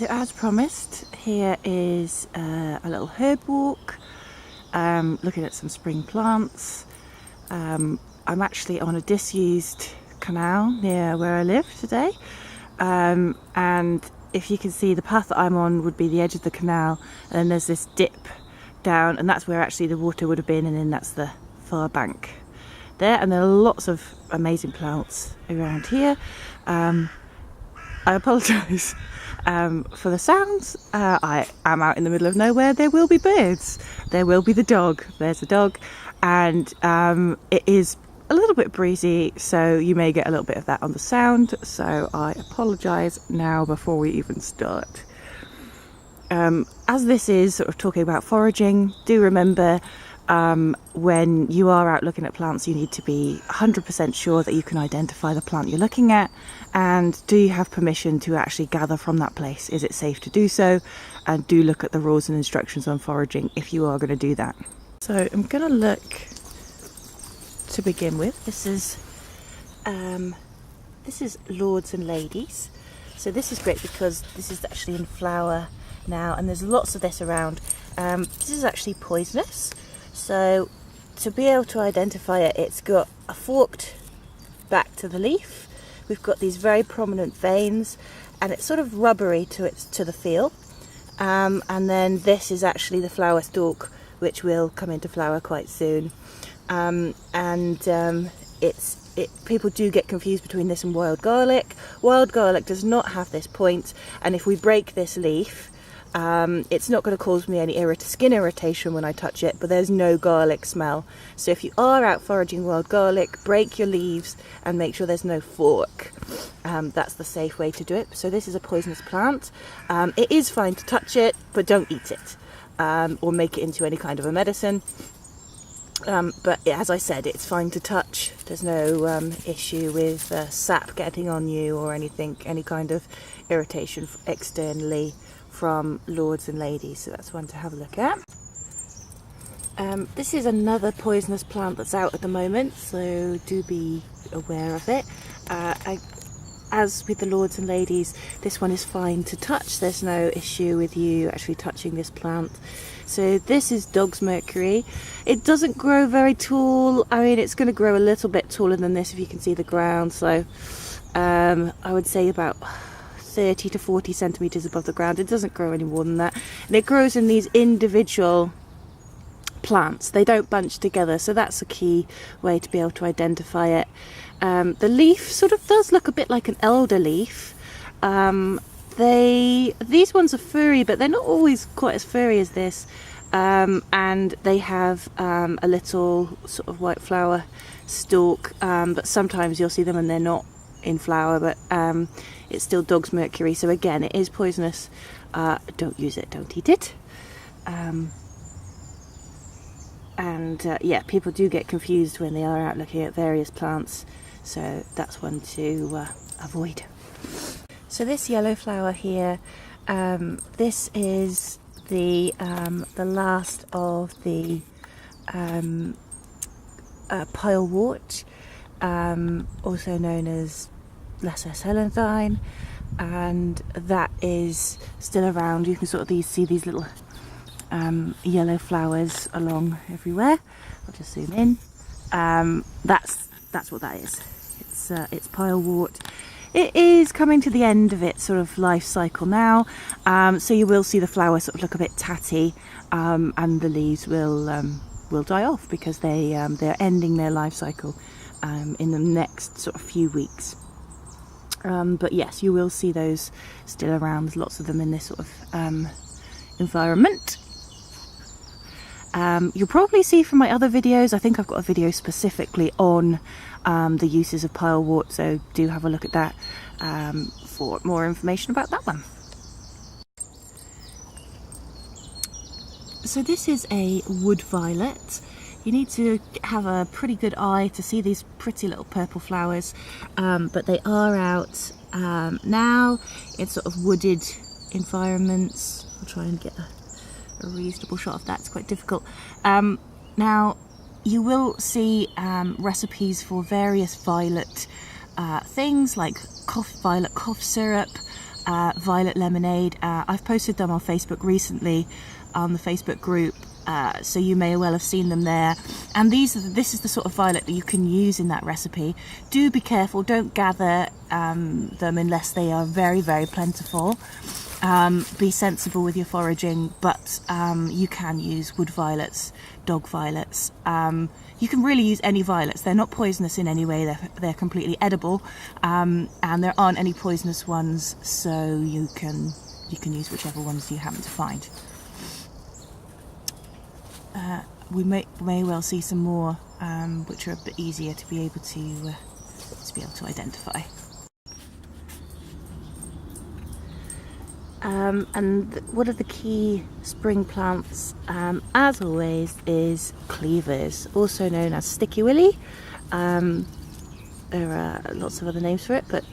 So as promised, here is a little herb walk, looking at some spring plants. I'm actually on a disused canal near where I live today, and if you can see, the path that I'm on would be the edge of the canal, and then there's this dip down, and that's where actually the water would have been, and then that's the far bank there. And there are lots of amazing plants around here. I apologise for the sounds. I am out in the middle of nowhere. There will be birds, there will be the dog, there's a dog, and it is a little bit breezy, so you may get a little bit of that on the sound, so I apologise now before we even start. As this is sort of talking about foraging, do remember when you are out looking at plants, you need to be 100% sure that you can identify the plant you're looking at, and do you have permission to actually gather from that place? Is it safe to do so? And do look at the rules and instructions on foraging if you are going to do that. So I'm going to look to begin with. This is Lords and Ladies. So this is great because this is actually in flower now, and there's lots of this around. This is actually poisonous. So to be able to identify it, it's got a forked back to the leaf. We've got these very prominent veins, and it's sort of rubbery to the feel. And then this is actually the flower stalk, which will come into flower quite soon. People do get confused between this and wild garlic. Wild garlic does not have this point, and if we break this leaf, it's not going to cause me any skin irritation when I touch it, but there's no garlic smell. So if you are out foraging wild garlic, break your leaves and make sure there's no fork. That's the safe way to do it. So this is a poisonous plant. It is fine to touch it, but don't eat it or make it into any kind of a medicine. But as I said, it's fine to touch. There's no issue with sap getting on you or anything, any kind of irritation externally from Lords and Ladies. So that's one to have a look at. This is another poisonous plant that's out at the moment, so do be aware of it. As with the Lords and Ladies, this one is fine to touch. There's no issue with you actually touching this plant. So this is dog's mercury. It doesn't grow very tall. I mean, it's going to grow a little bit taller than this if you can see the ground. So I would say about 30 to 40 centimeters above the ground. It doesn't grow any more than that, and it grows in these individual plants. They don't bunch together, so that's a key way to be able to identify it. The leaf sort of does look a bit like an elder leaf. These ones are furry, but they're not always quite as furry as this, and they have a little sort of white flower stalk, but sometimes you'll see them and they're not in flower, but it's still dog's mercury, so again, it is poisonous. Don't use it, don't eat it. Yeah, people do get confused when they are out looking at various plants, so that's one to avoid. So this yellow flower here, this is the last of the pilewort, also known as Lesser Celandine, and that is still around. You can sort of see these little yellow flowers along everywhere. I'll just zoom in. That's what that is. It's pilewort. It is coming to the end of its sort of life cycle now, so you will see the flowers sort of look a bit tatty, and the leaves will die off because they're ending their life cycle in the next sort of few weeks. But yes, you will see those still around. There's lots of them in this sort of environment. You'll probably see from my other videos, I think I've got a video specifically on the uses of pilewort, so do have a look at that for more information about that one. So this is a wood violet. You need to have a pretty good eye to see these pretty little purple flowers, but they are out now in sort of wooded environments. I'll try and get a reasonable shot of that. It's quite difficult. Now you will see recipes for various violet things like violet cough syrup, violet lemonade. I've posted them on Facebook recently on the Facebook group, so you may well have seen them there. And this is the sort of violet that you can use in that recipe. Do be careful, don't gather them unless they are very, very plentiful. Be sensible with your foraging, but you can use wood violets, dog violets. You can really use any violets. They're not poisonous in any way. They're completely edible, and there aren't any poisonous ones, so you can use whichever ones you happen to find. We may well see some more, which are a bit easier to be able to identify. And one of the key spring plants, as always, is cleavers, also known as sticky willy. There are lots of other names for it, but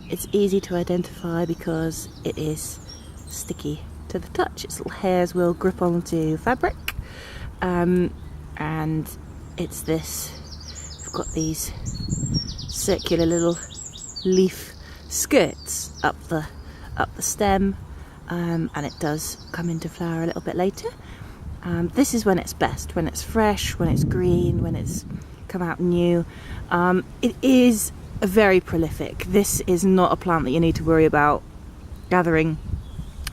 it's easy to identify because it is sticky to the touch. Its little hairs will grip onto fabric, and it's this. We've got these circular little leaf skirts up the stem, and it does come into flower a little bit later. This is when it's best, when it's fresh, when it's green, when it's come out new. It is very prolific. This is not a plant that you need to worry about gathering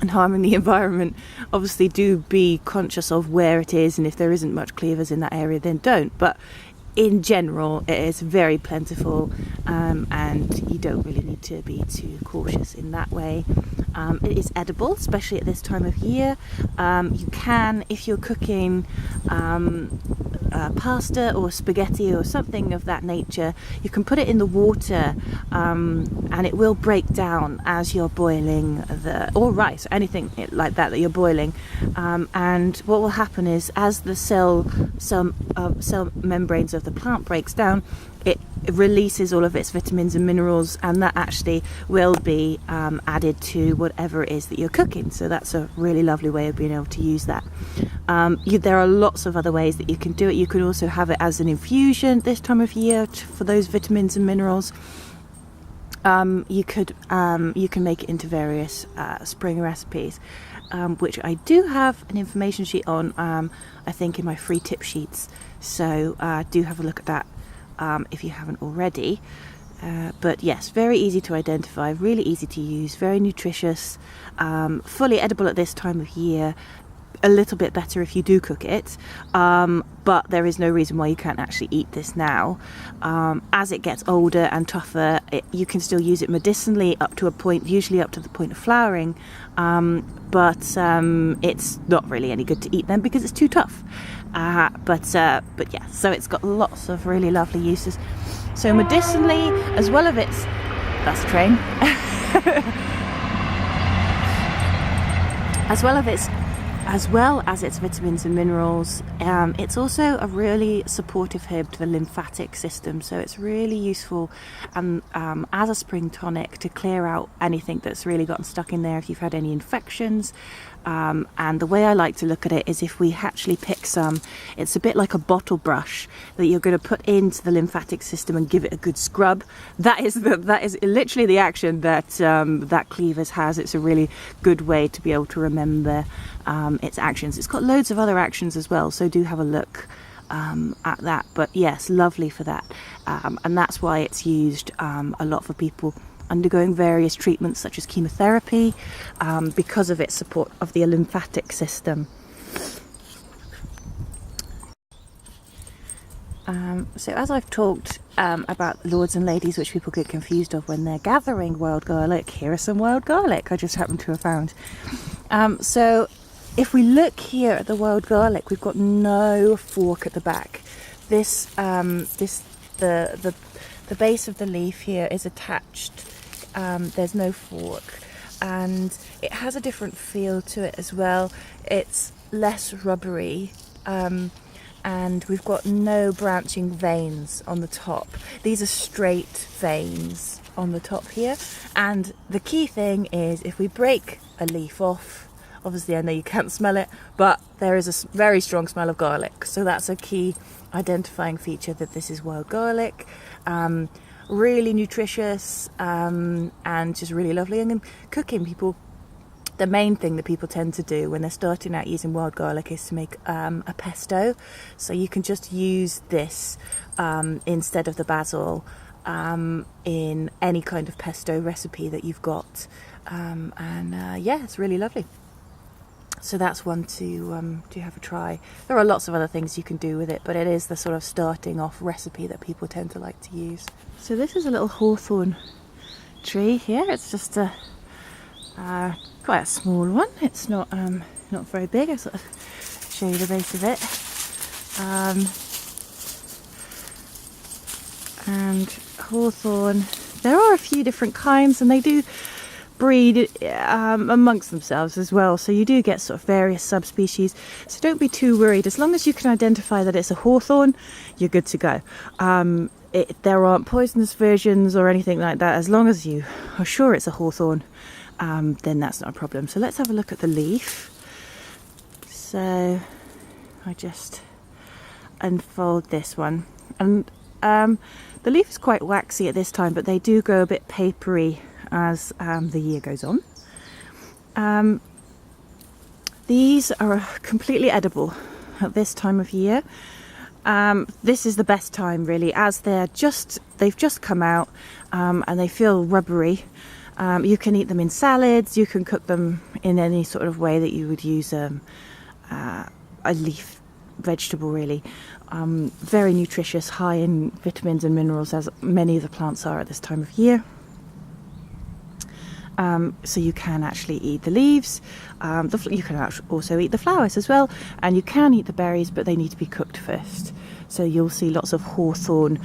and harming the environment. Obviously do be conscious of where it is, and if there isn't much cleavers in that area, then don't. But in general, it is very plentiful, and you don't really need to be too cautious in that way. It is edible, especially at this time of year. You can, if you're cooking pasta or spaghetti or something of that nature, you can put it in the water, and it will break down as you're boiling or rice, anything like that you're boiling. And what will happen is, as the cell membranes of the plant breaks down, it releases all of its vitamins and minerals, and that actually will be added to whatever it is that you're cooking. So that's a really lovely way of being able to use that. There are lots of other ways that you can do it. You could also have it as an infusion this time of year for those vitamins and minerals. You can make it into various spring recipes, which I do have an information sheet on, I think in my free tip sheets, so do have a look at that if you haven't already. But yes, very easy to identify, really easy to use, very nutritious, fully edible at this time of year. A little bit better if you do cook it, but there is no reason why you can't actually eat this now. As it gets older and tougher, you can still use it medicinally up to a point, usually up to the point of flowering, but it's not really any good to eat then because it's too tough. But yeah, so it's got lots of really lovely uses. So medicinally, as well as its, that's a train, as well as its vitamins and minerals, it's also a really supportive herb to the lymphatic system, so it's really useful as a spring tonic to clear out anything that's really gotten stuck in there if you've had any infections. And the way I like to look at it is, if we actually pick some, it's a bit like a bottle brush that you're going to put into the lymphatic system and give it a good scrub. That is literally the action that that cleavers has. It's a really good way to be able to remember its actions. It's got loads of other actions as well, so do have a look at that. But yes, lovely for that, and that's why it's used a lot for people undergoing various treatments such as chemotherapy, because of its support of the lymphatic system. So as I've talked about lords and ladies, which people get confused of when they're gathering wild garlic, here are some wild garlic I just happened to have found. So if we look here at the wild garlic, we've got no fork at the back. The base of the leaf here is attached. There's no fork, and it has a different feel to it as well. It's less rubbery, and we've got no branching veins on the top. These are straight veins on the top here, and the key thing is, if we break a leaf off Obviously I know you can't smell it, but there is a very strong smell of garlic, so that's a key identifying feature that this is wild garlic. Really nutritious, and just really lovely. And cooking, the main thing that people tend to do when they're starting out using wild garlic is to make a pesto. So you can just use this instead of the basil in any kind of pesto recipe that you've got, yeah, it's really lovely. So that's one to have a try. There are lots of other things you can do with it, but it is the sort of starting off recipe that people tend to like to use. So this is a little hawthorn tree here. It's just a quite a small one. It's not very big. I'll sort of show you the base of it. And hawthorn, there are a few different kinds, and they do breed amongst themselves as well, so you do get sort of various subspecies, so don't be too worried. As long as you can identify that it's a hawthorn, you're good to go. There aren't poisonous versions or anything like that. As long as you are sure it's a hawthorn, then that's not a problem. So let's have a look at the leaf. So I just unfold this one, and the leaf is quite waxy at this time, but they do go a bit papery as the year goes on. These are completely edible at this time of year. This is the best time really, as they've just come out, and they feel rubbery. You can eat them in salads, you can cook them in any sort of way that you would use a leaf vegetable really. Very nutritious, high in vitamins and minerals, as many of the plants are at this time of year. So you can actually eat the leaves, you can also eat the flowers as well, and you can eat the berries, but they need to be cooked first. So you'll see lots of hawthorn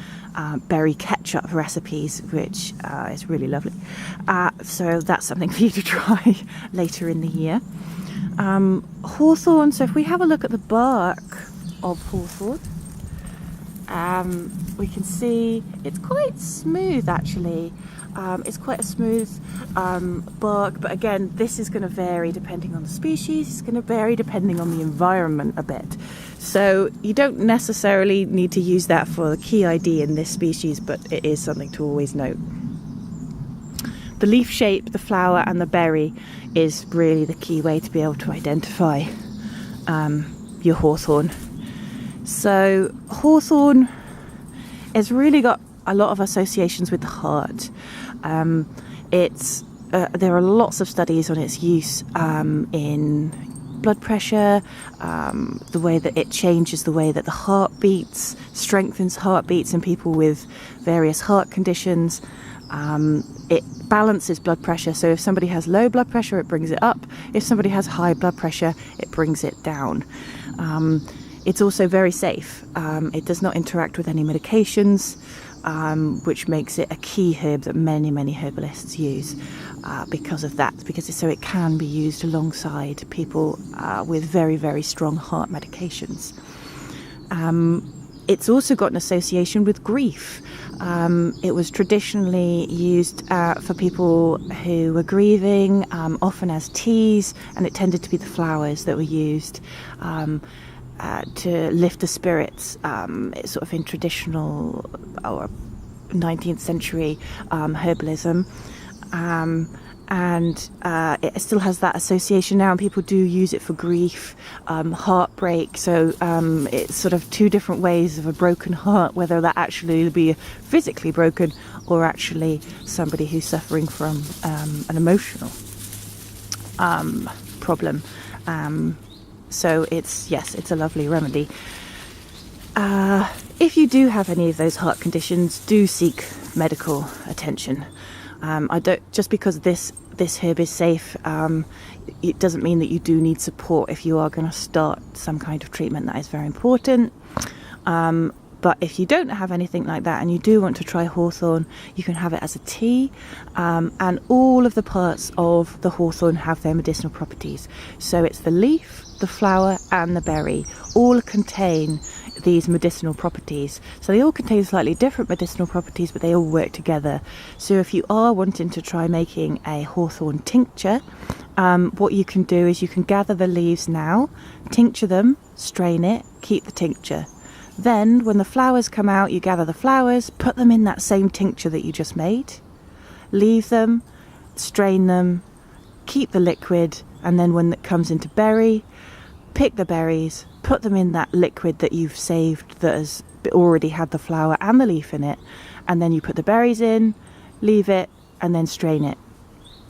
berry ketchup recipes, which is really lovely. So that's something for you to try later in the year. Hawthorn, so if we have a look at the bark of hawthorn, we can see it's quite smooth actually. It's quite a smooth bark, but again, this is going to vary depending on the species. It's going to vary depending on the environment a bit. So you don't necessarily need to use that for the key ID in this species, but it is something to always note. The leaf shape, the flower and the berry is really the key way to be able to identify your hawthorn. So hawthorn has really got a lot of associations with the heart. There are lots of studies on its use in blood pressure, the way that it changes the way that the heart beats, strengthens heartbeats in people with various heart conditions. It balances blood pressure, so if somebody has low blood pressure, it brings it up. If somebody has high blood pressure, it brings it down. It's also very safe. It does not interact with any medications, which makes it a key herb that many herbalists use because of that, so it can be used alongside people with very strong heart medications. It's also got an association with grief. It was traditionally used for people who were grieving, often as teas, and it tended to be the flowers that were used to lift the spirits. It's sort of in traditional or 19th century herbalism, and it still has that association now, and people do use it for grief, heartbreak. So it's sort of two different ways of a broken heart, whether that actually will be physically broken or actually somebody who's suffering from an emotional problem. So it's a lovely remedy. If you do have any of those heart conditions, do seek medical attention. Just because this herb is safe, it doesn't mean that you do need support if you are going to start some kind of treatment. That is very important. But if you don't have anything like that and you do want to try hawthorn, you can have it as a tea, and all of the parts of the hawthorn have their medicinal properties. So it's the leaf, the flower and the berry all contain these medicinal properties. So they all contain slightly different medicinal properties, but they all work together. So if you are wanting to try making a hawthorn tincture, what you can do is you can gather the leaves now, tincture them, strain it, keep the tincture. Then when the flowers come out, you gather the flowers, put them in that same tincture that you just made, leave them, strain them, keep the liquid, and then when it comes into berry, pick the berries, put them in that liquid that you've saved that has already had the flower and the leaf in it, and then you put the berries in, leave it, and then strain it.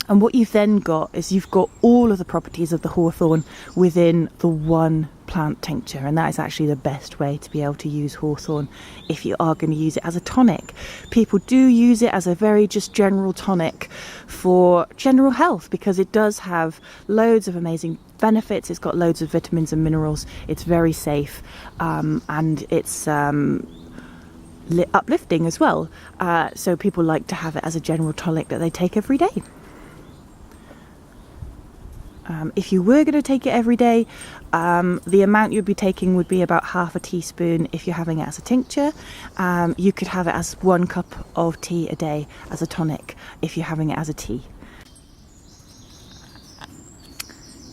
And what you've then got is you've got all of the properties of the hawthorn within the one plant tincture, and that is actually the best way to be able to use hawthorn if you are going to use it as a tonic. People do use it as a very just general tonic for general health because it does have loads of amazing benefits. It's got loads of vitamins and minerals. It's very safe, and it's uplifting as well. So people like to have it as a general tonic that they take every day. If you were going to take it every day, the amount you'd be taking would be about half a teaspoon if you're having it as a tincture. You could have it as 1 cup of tea a day as a tonic if you're having it as a tea.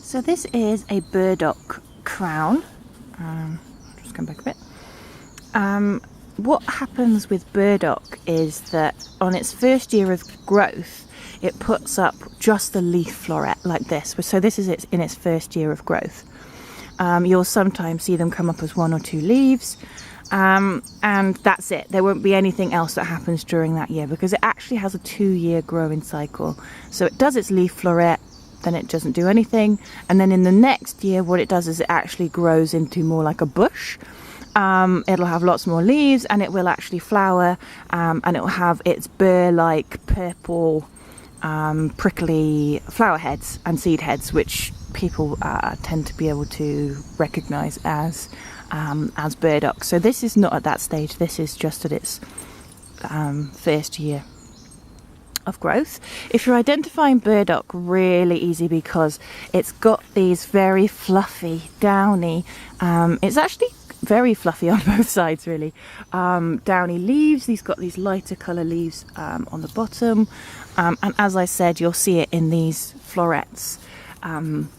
So this is a burdock crown. Just come back a bit. What happens with burdock is that on its first year of growth, it puts up just the leaf floret like this. So this is in its first year of growth. You'll sometimes see them come up as 1 or 2 leaves, and that's it. There won't be anything else that happens during that year because it actually has a 2-year growing cycle. So it does its leaf floret, then it doesn't do anything, and then in the next year what it does is it actually grows into more like a bush. It'll have lots more leaves, and it will actually flower, and it will have its burr-like purple prickly flower heads and seed heads, which people tend to be able to recognise as burdock. So this is not at that stage. This is just at its first year of growth. If you're identifying burdock, really easy because it's got these very fluffy, downy. It's actually very fluffy on both sides, really. Downy leaves. These got these lighter colour leaves on the bottom, and as I said, you'll see it in these florets, and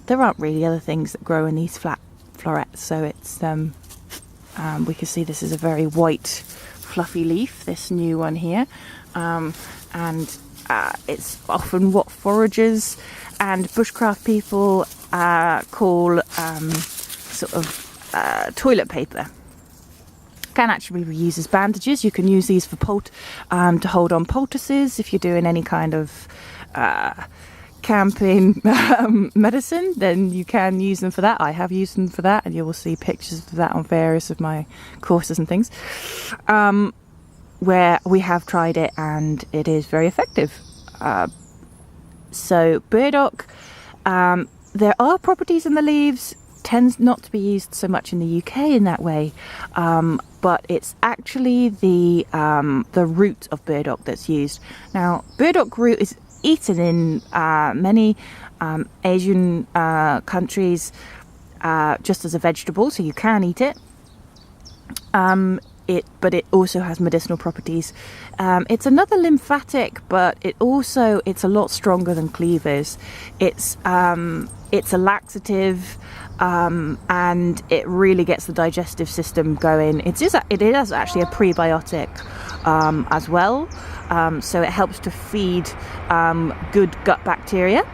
there aren't really other things that grow in these flat florets, so it's we can see this is a very white fluffy leaf, this new one here, and it's often what foragers and bushcraft people call sort of toilet paper. Can actually be used as bandages. You can use these for to hold on poultices if you're doing any kind of camping medicine, then you can use them for that. I have used them for that, and you will see pictures of that on various of my courses and things, where we have tried it and it is very effective. So burdock, there are properties in the leaves, tends not to be used so much in the UK in that way, but it's actually the root of burdock that's used. Now, burdock root is eaten in many Asian countries just as a vegetable, so you can eat it. But it also has medicinal properties. It's another lymphatic, but it's a lot stronger than cleavers. It's a laxative, and it really gets the digestive system going. It is actually a prebiotic as well, so it helps to feed good gut bacteria.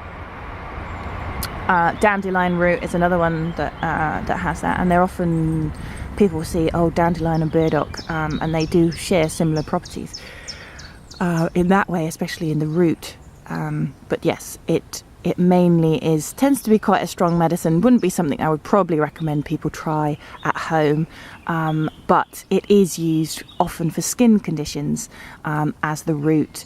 Dandelion root is another one that has that, and they're often, people see, dandelion and burdock, and they do share similar properties in that way, especially in the root. But yes, it mainly tends to be quite a strong medicine. Wouldn't be something I would probably recommend people try at home, but it is used often for skin conditions as the root,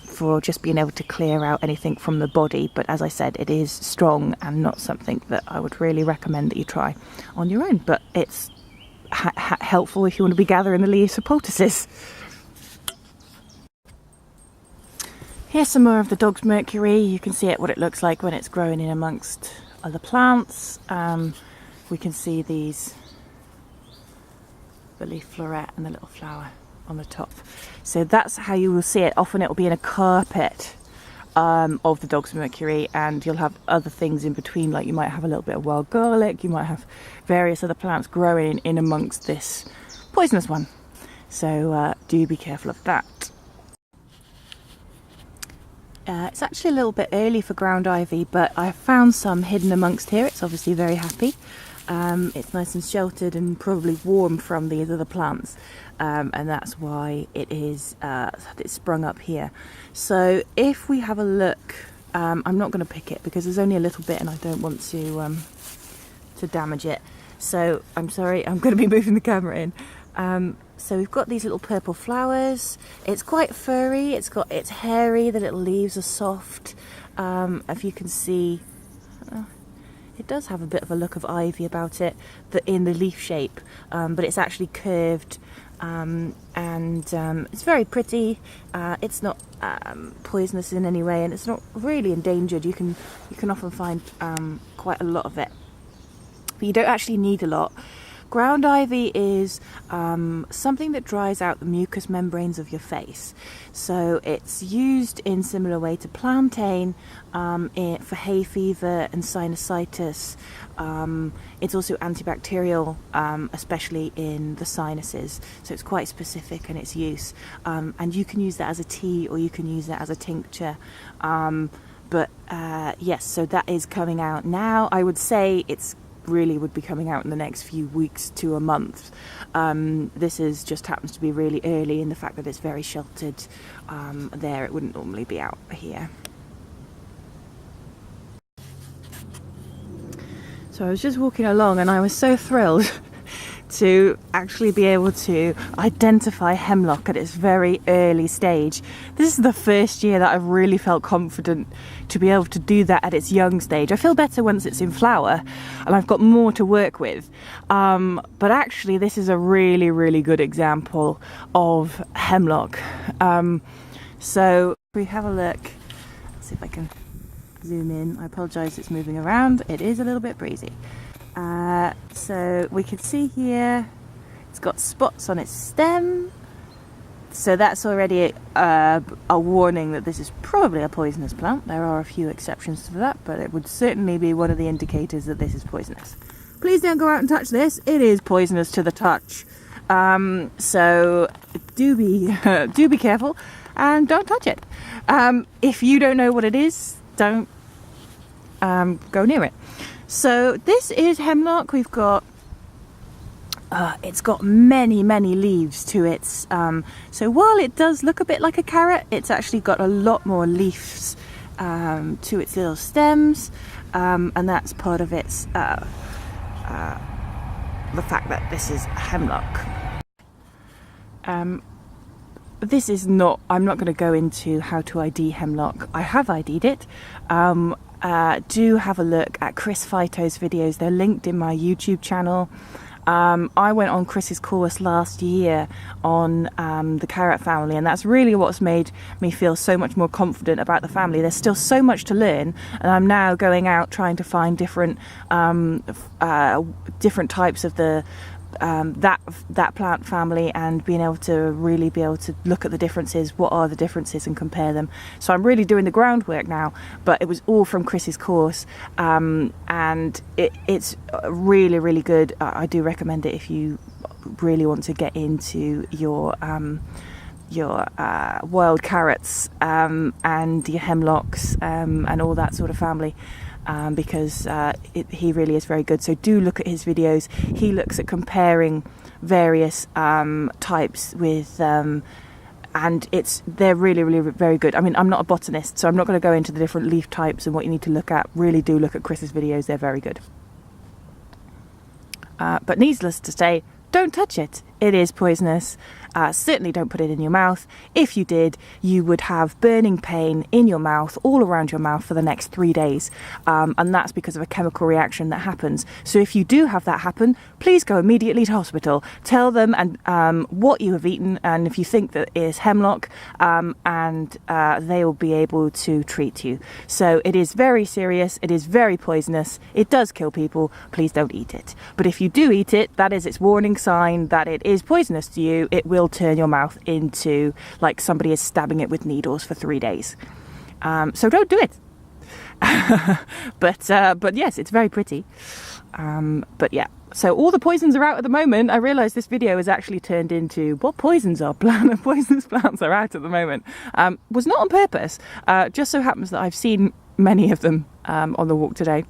for just being able to clear out anything from the body. But as I said, it is strong and not something that I would really recommend that you try on your own, but it's helpful if you want to be gathering the leaves for poultices. Here's some more of the dog's mercury. You can see what it looks like when it's growing in amongst other plants. We can see the leaf floret and the little flower on the top. So that's how you will see it. Often it will be in a carpet of the dog's mercury, and you'll have other things in between, like you might have a little bit of wild garlic, you might have various other plants growing in amongst this poisonous one. So do be careful of that. It's actually a little bit early for ground ivy, but I found some hidden amongst here. It's obviously very happy. It's nice and sheltered and probably warm from these other plants, and that's why it is it's sprung up here. So if we have a look, I'm not going to pick it because there's only a little bit and I don't want to damage it. So I'm sorry, I'm going to be moving the camera in. So we've got these little purple flowers. It's quite furry. It's hairy. The little leaves are soft. If you can see, it does have a bit of a look of ivy about it, in the leaf shape, but it's actually curved, and it's very pretty. It's not poisonous in any way, and it's not really endangered. You can often find quite a lot of it, but you don't actually need a lot. Ground ivy is something that dries out the mucous membranes of your face. So it's used in similar way to plantain for hay fever and sinusitis. It's also antibacterial, especially in the sinuses. So it's quite specific in its use. And you can use that as a tea or you can use that as a tincture. But yes, so that is coming out now. I would say it's really would be coming out in the next few weeks to a month. This is just happens to be really early in the fact that it's very sheltered there. It wouldn't normally be out here. So I was just walking along and I was so thrilled to actually be able to identify hemlock at its very early stage. This is the first year that I've really felt confident to be able to do that at its young stage. I feel better once it's in flower and I've got more to work with, but actually this is a really, really good example of hemlock. So if we have a look, let's see if I can zoom in. I apologise, it's moving around. It is a little bit breezy. So we can see here it's got spots on its stem, so that's already a warning that this is probably a poisonous plant. There are a few exceptions to that, but it would certainly be one of the indicators that this is poisonous. Please don't go out and touch this. It is poisonous to the touch, so do be careful and don't touch it. If you don't know what it is, don't go near it. So this is hemlock. We've got it's got many leaves to its so while it does look a bit like a carrot, it's actually got a lot more leaves to its little stems, and that's part of its the fact that this is hemlock. This is not, I'm not going to go into how to ID hemlock. I have ID'd it. Do have a look at Chris Phyto's videos. They're linked in my YouTube channel. I went on Chris's course last year on the carrot family, and that's really what's made me feel so much more confident about the family. There's still so much to learn, and I'm now going out trying to find different types of the that plant family, and being able to really be able to look at the differences, what are the differences, and compare them. So I'm really doing the groundwork now, but it was all from Chris's course, and it's really good. I do recommend it if you really want to get into your wild carrots and your hemlocks and all that sort of family. Because he really is very good. So do look at his videos. He looks at comparing various types with and they're really very good. I mean, I'm not a botanist, so I'm not going to go into the different leaf types and what you need to look at. Really do look at Chris's videos. They're very good. But needless to say, don't touch it. It is poisonous. Certainly don't put it in your mouth. If you did, you would have burning pain in your mouth, all around your mouth for the next 3 days. And that's because of a chemical reaction that happens. So if you do have that happen, please go immediately to hospital. Tell them what you have eaten, and if you think that it is hemlock, and they will be able to treat you. So it is very serious. It is very poisonous. It does kill people. Please don't eat it. But if you do eat it, that is its warning sign that it is poisonous to you. It will turn your mouth into like somebody is stabbing it with needles for 3 days. So don't do it. But yes, it's very pretty. But yeah, so all the poisons are out at the moment. I realise this video has actually turned into what poisons poisonous plants are out at the moment. Was not on purpose. Just so happens that I've seen many of them on the walk today.